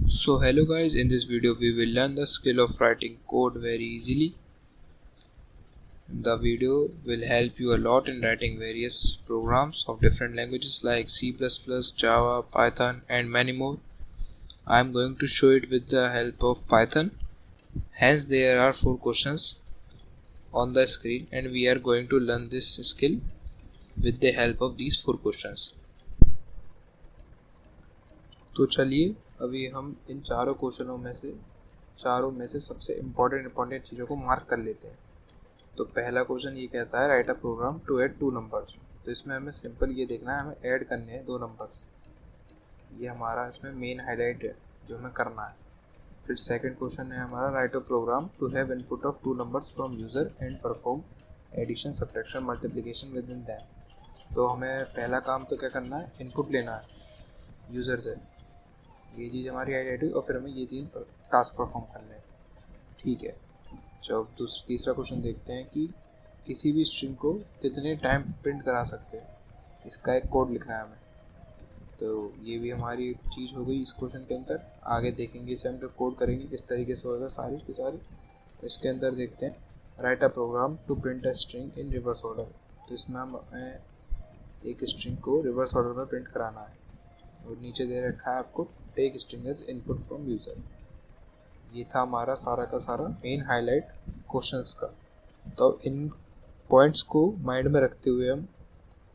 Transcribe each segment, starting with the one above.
So hello guys, in this video we will learn the skill of writing code very easily. The video will help you a lot in writing various programs of different languages like C++, Java, Python and many more. I am going to show it with the help of Python. Hence there are 4 questions on the screen and we are going to learn this skill with the help of these 4 questions. तो चलिए अभी हम इन चारों में से सबसे important चीज़ों को मार्क कर लेते हैं। तो पहला क्वेश्चन ये कहता है write a program to add 2 numbers. तो इसमें हमें सिंपल ये देखना है, हमें ऐड करने हैं 2 नंबर्स। ये हमारा इसमें मेन हाईलाइट है जो हमें करना है। फिर सेकंड क्वेश्चन है हमारा write a program to have input of 2 numbers from user and perform addition, subtraction, multiplication with in them. तो हमें पहला काम तो क्या करना है, इनपुट लेना है यूज़र से, ये चीज़ हमारी आइडेंटिटी, और फिर हमें ये चीज़ टास्क परफॉर्म करना है। ठीक है, जब तीसरा क्वेश्चन देखते हैं कि किसी भी स्ट्रिंग को कितने टाइम प्रिंट करा सकते हैं, इसका एक कोड लिखना है हमें। तो ये भी हमारी चीज़ हो गई इस क्वेश्चन के अंदर। आगे देखेंगे इसे हम जब कोड करेंगे किस तरीके से होगा सारी की सारी। इसके अंदर देखते हैं write a program to print a string in reverse order. तो इसमें हमें एक स्ट्रिंग को रिवर्स ऑर्डर में प्रिंट कराना है और नीचे दे रखा है आपको take string as input from user. ये था हमारा सारा का सारा मेन हाईलाइट क्वेश्चंस का। तो इन पॉइंट्स को माइंड में रखते हुए हम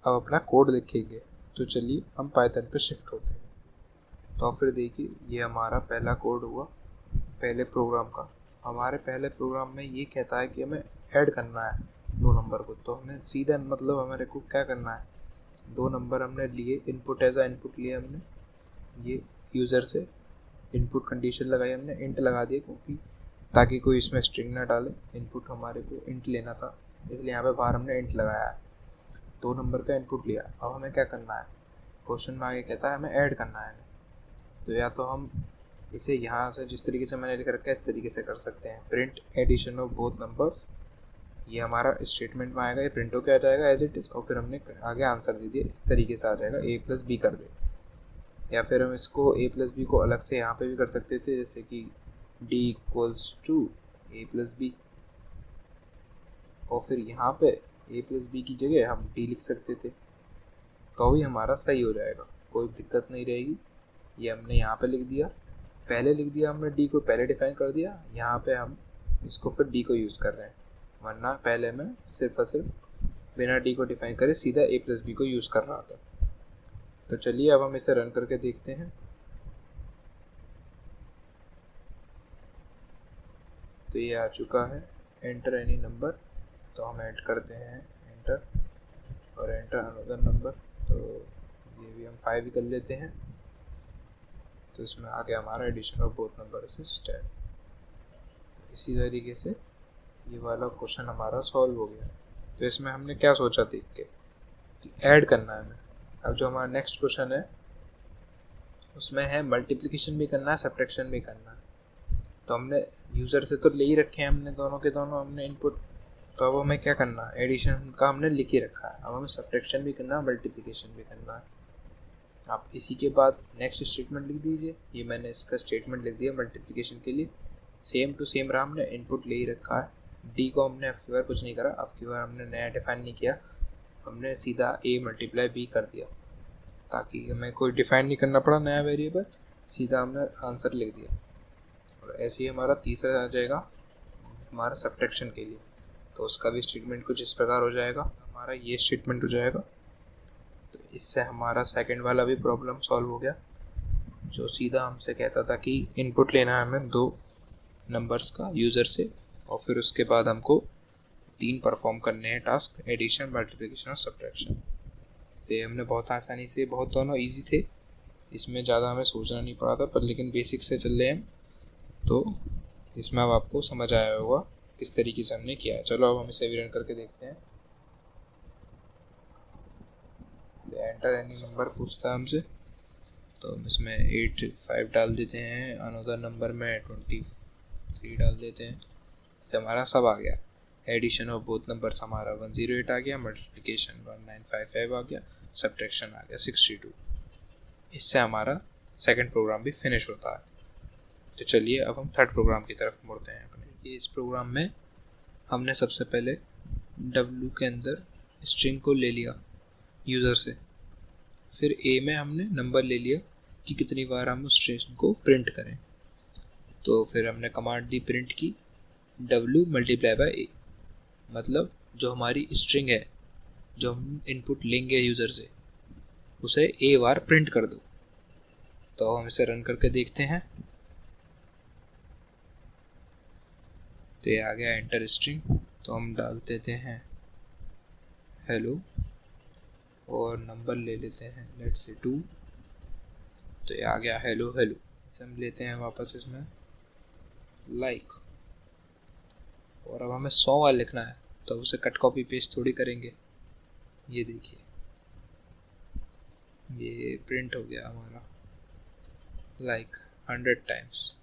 अब अपना कोड लिखेंगे। तो चलिए हम पाइथन पे शिफ्ट होते हैं। तो फिर देखिए ये हमारा पहला कोड हुआ पहले प्रोग्राम का। हमारे पहले प्रोग्राम में ये कहता है कि हमें ऐड करना है 2 नंबर को। तो हमें सीधा मतलब हमारे को क्या करना है, 2 नंबर हमने लिए, इनपुट एज अ इनपुट लिया हमने ये यूज़र से, इनपुट कंडीशन लगाई हमने, इंट लगा दिया क्योंकि ताकि कोई इसमें स्ट्रिंग ना डाले। इनपुट हमारे को इंट लेना था इसलिए यहाँ पे बाहर हमने इंट लगाया है। 2 नंबर का इनपुट लिया। अब हमें क्या करना है, क्वेश्चन में आगे कहता है हमें ऐड करना है। तो या तो हम इसे यहाँ से जिस तरीके से मैंने लिख रखा है इस तरीके से कर सकते हैं, print addition of both numbers. ये हमारा स्टेटमेंट में आएगा, ये प्रिंट होकर आ जाएगा एज इट इज़, और फिर हमने आगे आंसर दे दिया, इस तरीके से आ जाएगा a+b कर दे। या फिर हम इसको a+b को अलग से यहाँ पे भी कर सकते थे, जैसे कि d = a+b, और फिर यहाँ पे a+b की जगह हम d लिख सकते थे, तो भी हमारा सही हो जाएगा, कोई दिक्कत नहीं रहेगी। ये हमने यहाँ पे लिख दिया, पहले लिख दिया हमने d को, पहले डिफाइन कर दिया। यहाँ पे हम इसको फिर d को यूज़ कर रहे हैं, वरना पहले मैं सिर्फ और सिर्फ बिना d को डिफाइन करे सीधा a+b को यूज़ कर रहा था। तो चलिए अब हम इसे रन करके देखते हैं। तो ये आ चुका है, एंटर एनी नंबर। तो हम ऐड करते हैं एंटर, और एंटर अनदर नंबर। तो ये भी हम 5 ही कर लेते हैं। तो इसमें आ गया हमारा addition of both number is 10। इसी तरीके से ये वाला क्वेश्चन हमारा सॉल्व हो गया। तो इसमें हमने क्या सोचा देख के कि ऐड करना है हमें। अब जो हमारा नेक्स्ट क्वेश्चन है उसमें है मल्टीप्लिकेशन भी करना है, सब्ट्रैक्शन भी करना है। तो हमने यूज़र से तो ले ही रखे हैं हमने दोनों के दोनों हमने इनपुट। तो अब हमें क्या करना है, एडिशन का हमने लिख ही रखा है, अब हमें सब्ट्रैक्शन भी करना है, मल्टीप्लिकेशन भी करना है। आप इसी के बाद नेक्स्ट स्टेटमेंट लिख दीजिए। ये मैंने इसका स्टेटमेंट लिख दिया मल्टीप्लिकेशन के लिए, सेम टू सेम रहा, हमने इनपुट ले ही रखा है। डी को हमने अब की बार कुछ नहीं करा, अब की बार हमने नया डिफाइन नहीं किया, हमने सीधा a × b कर दिया, ताकि हमें कोई डिफाइन नहीं करना पड़ा नया वेरिएबल, सीधा हमने आंसर लिख दिया। और ऐसे ही हमारा तीसरा आ जाएगा हमारा सब्ट्रैक्शन के लिए। तो उसका भी स्टेटमेंट कुछ इस प्रकार हो जाएगा, हमारा ये स्टेटमेंट हो जाएगा। तो इससे हमारा सेकंड वाला भी प्रॉब्लम सॉल्व हो गया, जो सीधा हमसे कहता था कि इनपुट लेना है हमें 2 नंबर्स का यूज़र से, और फिर उसके बाद हमको 3 परफॉर्म करने हैं टास्क, एडिशन, मल्टीप्लिकेशन और सब्ट्रैक्शन। तो ये हमने बहुत आसानी से, बहुत दोनों ईजी थे, इसमें ज़्यादा हमें सोचना नहीं पड़ा था, पर लेकिन बेसिक से चल रहे हैं। तो इसमें अब आपको समझ आया होगा किस तरीके से हमने किया है। चलो अब हम इसे भी रन करके देखते हैं। तो एंटर एनी नंबर पूछता है हमसे, तो हम इसमें 85 डाल देते हैं, अनदर नंबर में 23 डाल देते हैं। तो हमारा सब आ गया, एडिशन ऑफ बोथ नंबर्स हमारा 108 आ गया, मल्टीप्लिकेशन 1955 आ गया, सब्ट्रैक्शन आ गया 62। इससे हमारा सेकंड प्रोग्राम भी फिनिश होता है। तो चलिए अब हम थर्ड प्रोग्राम की तरफ मुड़ते हैं अपने। इस प्रोग्राम में हमने सबसे पहले W के अंदर स्ट्रिंग को ले लिया यूज़र से, फिर A में हमने नंबर ले लिया कि कितनी बार हम उस स्ट्रिंग को प्रिंट करें। तो फिर हमने कमांड दी प्रिंट की W मल्टीप्लाई बाय A, मतलब जो हमारी स्ट्रिंग है जो हम इनपुट लेंगे यूज़र से उसे A बार प्रिंट कर दो। तो हम इसे रन करके देखते हैं। तो ये आ गया एंटर स्ट्रिंग। तो हम डाल देते हैं हेलो और नंबर ले लेते हैं लेट्स से 2। तो ये आ गया हेलो हेलो। इसे हम लेते हैं वापस इसमें लाइक, और अब हमें 100 बार लिखना है तो उसे कट कॉपी पेस्ट थोड़ी करेंगे। ये देखिए ये प्रिंट हो गया हमारा लाइक 100 टाइम्स।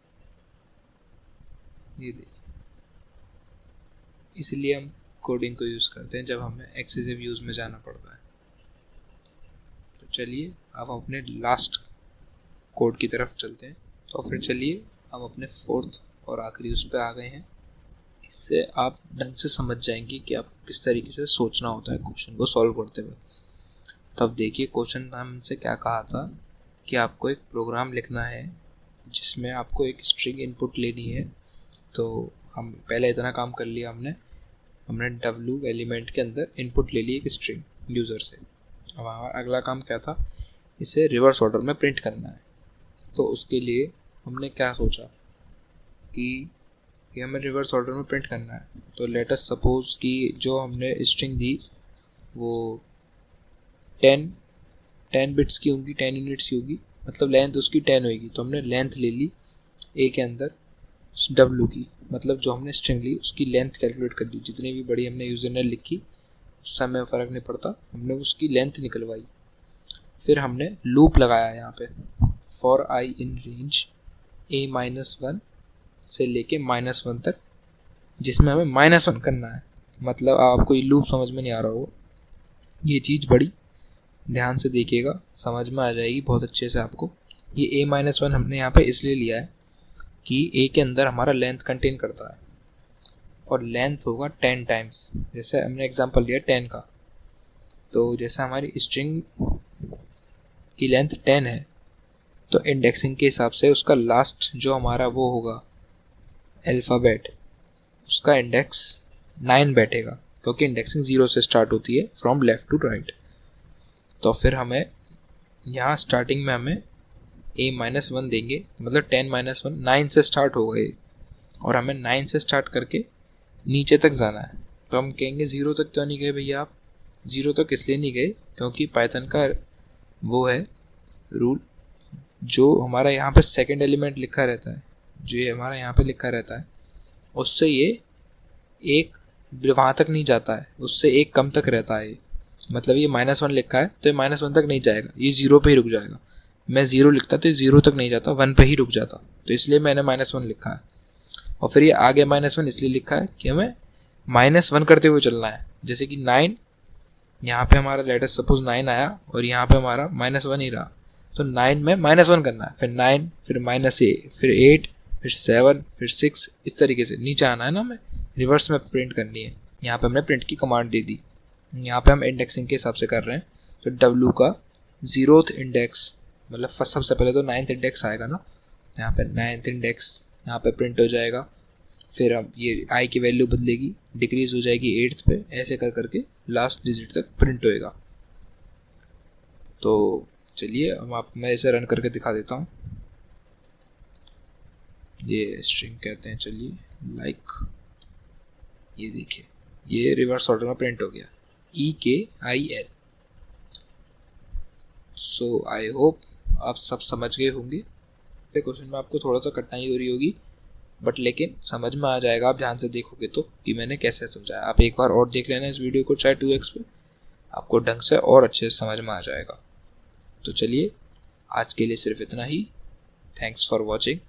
ये देखिए, इसलिए हम कोडिंग को यूज़ करते हैं जब हमें एक्सेसिव यूज़ में जाना पड़ता है। तो चलिए अब हम अपने लास्ट कोड की तरफ चलते हैं। तो फिर चलिए हम अपने फोर्थ और आखिरी उस पर आ गए हैं। इससे आप ढंग से समझ जाएंगे कि आप किस तरीके से सोचना होता है क्वेश्चन को सॉल्व करते हुए। तो अब देखिए क्वेश्चन हमसे क्या कहा था कि आपको एक प्रोग्राम लिखना है जिसमें आपको एक स्ट्रिंग इनपुट लेनी है। तो हम पहले इतना काम कर लिया हमने W एलिमेंट के अंदर इनपुट ले ली एक स्ट्रिंग यूज़र से। अब हमारा अगला काम क्या था, इसे रिवर्स ऑर्डर में प्रिंट करना है। तो उसके लिए हमने क्या सोचा कि ये हमें रिवर्स ऑर्डर में प्रिंट करना है। तो लेट अस सपोज कि जो हमने स्ट्रिंग दी वो 10 बिट्स की होगी, 10 यूनिट्स की होगी, मतलब लेंथ उसकी 10 होगी। तो हमने लेंथ ले ली A के अंदर W की, मतलब जो हमने स्ट्रिंग ली उसकी लेंथ कैलकुलेट कर दी। जितनी भी बड़ी हमने यूज़र ने लिखी उससे हमें फ़र्क नहीं पड़ता, हमने उसकी लेंथ निकलवाई। फिर हमने लूप लगाया यहाँ पे for I in range A-1 से लेके -1 तक, जिसमें हमें -1 करना है। मतलब आपको ये लूप समझ में नहीं आ रहा होगा, ये चीज़ बड़ी ध्यान से देखिएगा, समझ में आ जाएगी बहुत अच्छे से आपको। ये A-1 हमने यहाँ पे इसलिए लिया है कि A के अंदर हमारा लेंथ कंटेन करता है और लेंथ होगा 10 टाइम्स। जैसे हमने एग्जांपल लिया 10 का, तो जैसे हमारी स्ट्रिंग की लेंथ 10 है तो इंडेक्सिंग के हिसाब से उसका लास्ट जो हमारा वो होगा अल्फ़ाबेट, उसका इंडेक्स 9 बैठेगा, क्योंकि इंडेक्सिंग 0 से स्टार्ट होती है फ्रॉम लेफ़्ट टू राइट। तो फिर हमें यहाँ स्टार्टिंग में हमें A-1 देंगे, मतलब 10-1 9 से स्टार्ट होगा ये, और हमें 9 से स्टार्ट करके नीचे तक जाना है। तो हम कहेंगे 0 तक क्यों नहीं गए भैया आप? 0 तक इसलिए नहीं गए क्योंकि पाइथन का वो है रूल, जो हमारा यहाँ पे सेकंड एलिमेंट लिखा रहता है, जो ये हमारा यहाँ पे लिखा रहता है, उससे ये एक वहाँ तक नहीं जाता है, उससे एक कम तक रहता है। मतलब ये -1 लिखा है तो ये -1 तक नहीं जाएगा, ये 0 पे ही रुक जाएगा। मैं 0 लिखता तो ये 0 तक नहीं जाता, 1 पे ही रुक जाता, तो इसलिए मैंने -1 लिखा है। और फिर ये आगे -1 इसलिए लिखा है कि हमें -1 करते हुए चलना है। जैसे कि 9 यहाँ पे हमारा लेटेस्ट सपोज 9 आया और यहाँ पे हमारा -1 ही रहा, तो 9 में -1 करना है, फिर 9, फिर -8, फिर 8, फिर 7, फिर 6, इस तरीके से नीचे आना है ना, हमें रिवर्स में प्रिंट करनी है। यहाँ पे हमने प्रिंट की कमांड दे दी। यहाँ पे हम इंडेक्सिंग के हिसाब से कर रहे हैं, तो W का 0th इंडेक्स, मतलब फर्स्ट सबसे पहले तो 9th इंडेक्स आएगा ना, यहाँ पे 9th इंडेक्स यहाँ पे प्रिंट हो जाएगा। फिर अब ये I की वैल्यू बदलेगी, डिक्रीज हो जाएगी 8th पे, ऐसे कर करके लास्ट डिजिट तक प्रिंट होएगा। तो चलिए मैं इसे रन करके दिखा देता हूँ। ये स्ट्रिंग कहते हैं, चलिए लाइक, ये देखिए ये रिवर्स ऑर्डर में प्रिंट हो गया EKIL। सो आई होप आप सब समझ गए होंगे। क्वेश्चन में आपको थोड़ा सा कठिनाई हो रही होगी, बट लेकिन समझ में आ जाएगा आप ध्यान से देखोगे तो कि मैंने कैसे समझाया। आप एक बार और देख लेना इस वीडियो को, चाहे 2x पे, आपको ढंग से और अच्छे से समझ में आ जाएगा। तो चलिए आज के लिए सिर्फ इतना ही। Thanks for watching.